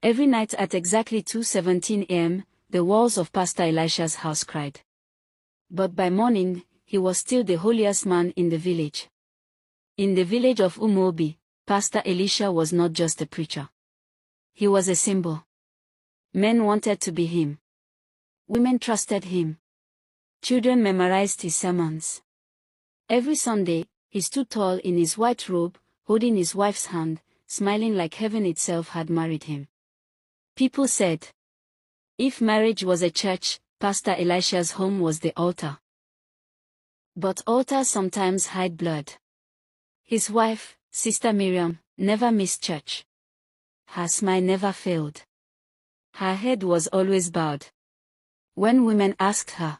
Every night at exactly 2:17 a.m., the walls of Pastor Elisha's house cried. But by morning, he was still the holiest man in the village. In the village of Umobi, Pastor Elisha was not just a preacher. He was a symbol. Men wanted to be him. Women trusted him. Children memorized his sermons. Every Sunday, he stood tall in his white robe, holding his wife's hand, smiling like heaven itself had married him. People said, if marriage was a church, Pastor Elisha's home was the altar. But altars sometimes hide blood. His wife, Sister Miriam, never missed church. Her smile never failed. Her head was always bowed. When women asked her,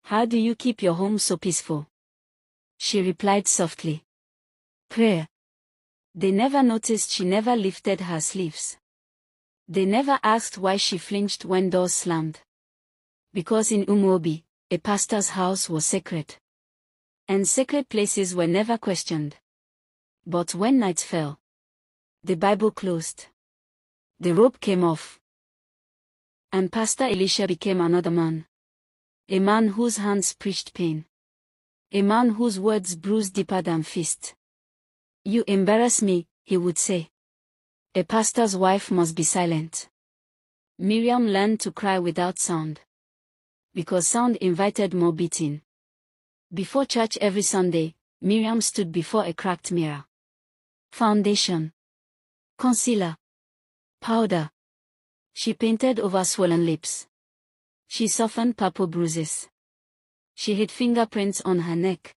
how do you keep your home so peaceful? She replied softly, prayer. They never noticed she never lifted her sleeves. They never asked why she flinched when doors slammed. Because in Umobi, a pastor's house was sacred. And sacred places were never questioned. But when night fell, the Bible closed. The robe came off. And Pastor Elisha became another man. A man whose hands preached pain. A man whose words bruised deeper than fist. You embarrass me, he would say. A pastor's wife must be silent. Miriam learned to cry without sound. Because sound invited more beating. Before church every Sunday, Miriam stood before a cracked mirror. Foundation. Concealer. Powder. She painted over swollen lips. She softened purple bruises. She hid fingerprints on her neck.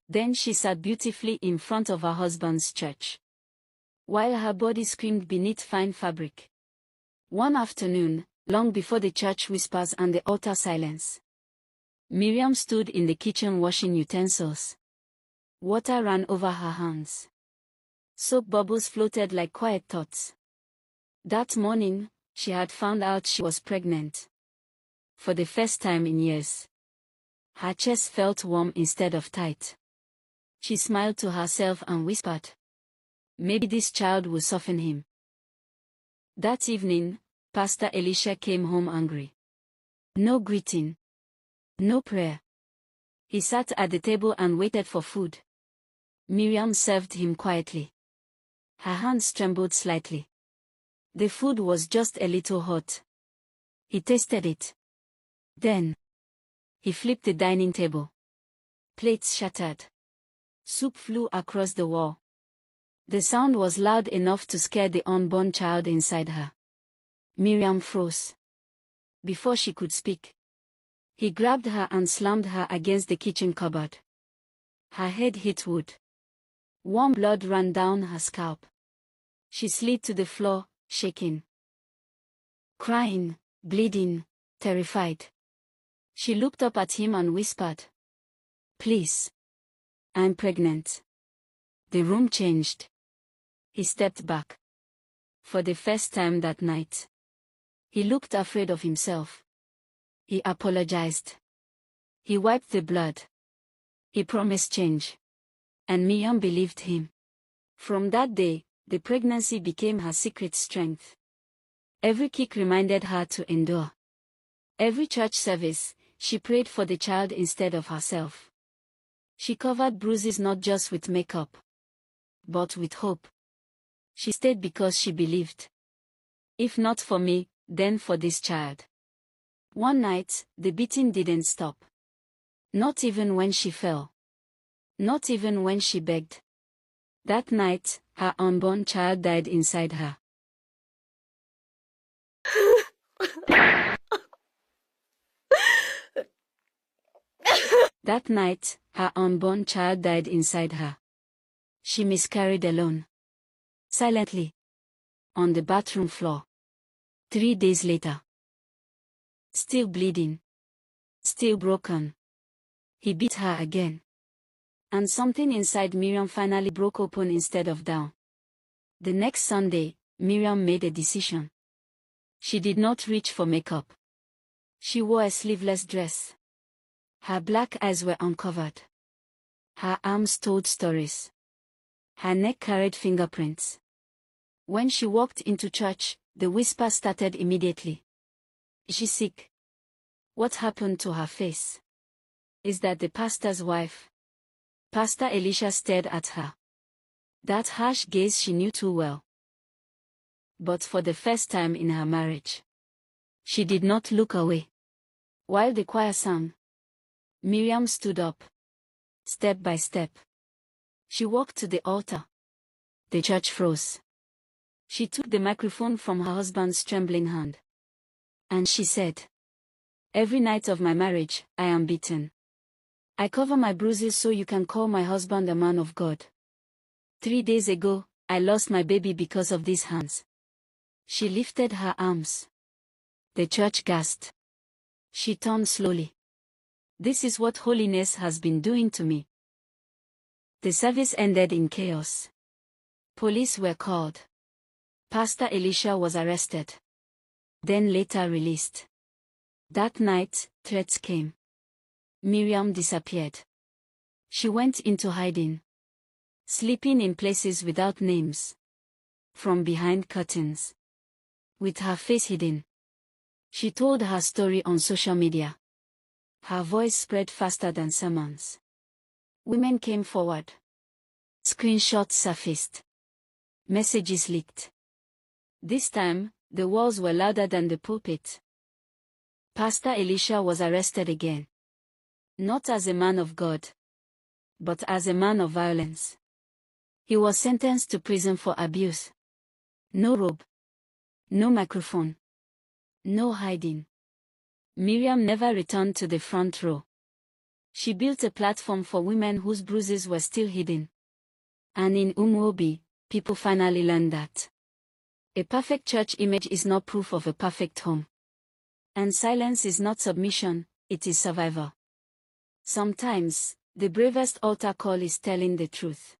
Then she sat beautifully in front of her husband's church, while her body screamed beneath fine fabric. One afternoon, long before the church whispers and the altar silence, Miriam stood in the kitchen washing utensils. Water ran over her hands. Soap bubbles floated like quiet thoughts. That morning, she had found out she was pregnant. For the first time in years. Her chest felt warm instead of tight. She smiled to herself and whispered, maybe this child will soften him. That evening, Pastor Elisha came home angry. No greeting. No prayer. He sat at the table and waited for food. Miriam served him quietly. Her hands trembled slightly. The food was just a little hot. He tasted it. Then, he flipped the dining table. Plates shattered. Soup flew across the wall. The sound was loud enough to scare the unborn child inside her. Miriam froze. Before she could speak, he grabbed her and slammed her against the kitchen cupboard. Her head hit wood. Warm blood ran down her scalp. She slid to the floor, shaking. Crying, bleeding, terrified. She looked up at him and whispered, please. I'm pregnant. The room changed. He stepped back. For the first time that night. He looked afraid of himself. He apologized. He wiped the blood. He promised change. And Miriam believed him. From that day, the pregnancy became her secret strength. Every kick reminded her to endure. Every church service, she prayed for the child instead of herself. She covered bruises not just with makeup, but with hope. She stayed because she believed. If not for me, then for this child. One night, the beating didn't stop. Not even when she fell. Not even when she begged. That night, her unborn child died inside her. That night, her unborn child died inside her. She miscarried alone. Silently. On the bathroom floor. 3 days later. Still bleeding. Still broken. He beat her again. And something inside Miriam finally broke open instead of down. The next Sunday, Miriam made a decision. She did not reach for makeup. She wore a sleeveless dress. Her black eyes were uncovered. Her arms told stories. Her neck carried fingerprints. When she walked into church, the whisper started immediately. Is she sick? What happened to her face? Is that the pastor's wife? Pastor Elisha stared at her. That harsh gaze she knew too well. But for the first time in her marriage, she did not look away. While the choir sang, Miriam stood up, step by step. She walked to the altar. The church froze. She took the microphone from her husband's trembling hand. And she said, "Every night of my marriage, I am beaten. I cover my bruises so you can call my husband a man of God. 3 days ago, I lost my baby because of these hands." She lifted her arms. The church gasped. She turned slowly. "This is what holiness has been doing to me." The service ended in chaos. Police were called. Pastor Elisha was arrested. Then later released. That night, threats came. Miriam disappeared. She went into hiding, sleeping in places without names, from behind curtains, with her face hidden. She told her story on social media. Her voice spread faster than sermons. Women came forward. Screenshots surfaced. Messages leaked. This time, the walls were louder than the pulpit. Pastor Elisha was arrested again. Not as a man of God, but as a man of violence. He was sentenced to prison for abuse. No robe. No microphone. No hiding. Miriam never returned to the front row. She built a platform for women whose bruises were still hidden. And in Umuobi, people finally learned that a perfect church image is not proof of a perfect home. And silence is not submission, it is survival. Sometimes, the bravest altar call is telling the truth.